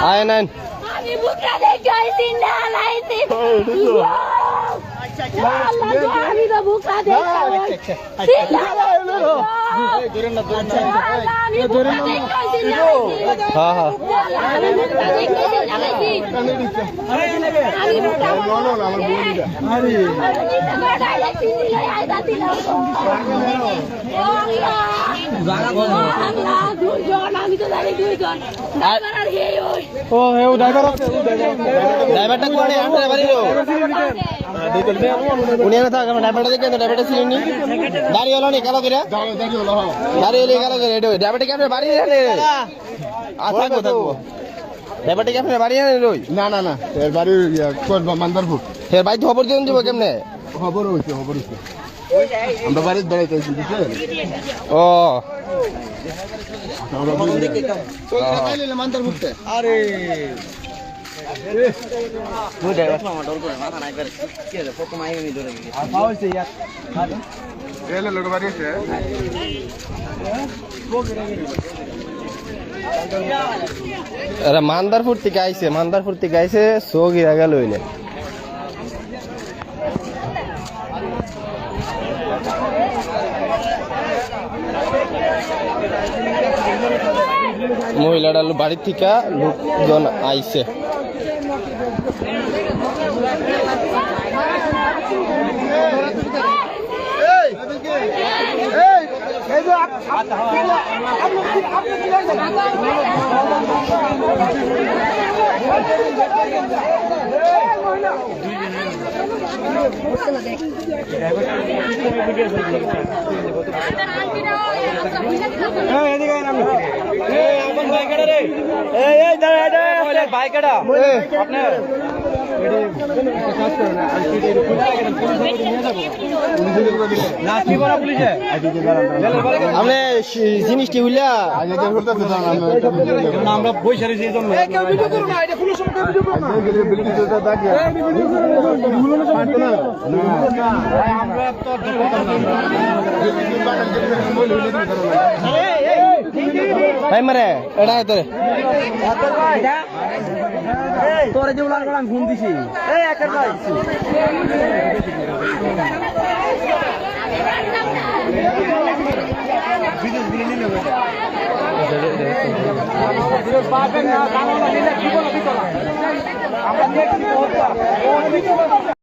আয় নেন আমি বুকরা দেখে আইছি না লাইছি আমি তো বুকরা দেখে হ্যাঁ হ্যাঁ আমি তো জানি দুইজন ও হেউ ড্রাইভার আছে ড্রাইভারটা কোনে আমরা বাড়িরো উনি না থাকা ড্রাইভারটা দেখেন ড্রাইভারটা ছিলেন নি দাঁড়িয়ে হলো নি কালো করে দাঁড়িয়ে হলো কালো করে এটা ড্রাইভারটা কি আপনার বাড়ি রে আচ্ছা থাকবো ড্রাইভারটা কি আপনার বাড়ি রে রই না না না এর বাড়ি মান্দারপুর ফের বাড়ি খবর দিন দিব কেমনে খবর হইছে আমরা বাড়িতে বেড়াইতেছি ও আরে মান্দারপুর থেকে আইছে সগিরা গেল হইলে মহিলাটা বাড়ির থেকে লোকজন আইছে আপনি জিনিসটি বুঝলা আমরা পয়সা ভাই মারে এটা তোরে তোরে যে উলার গলাম ফোন দিছি এই একের ভাই বিদেশ দিলে নিলে আমরা দেখছি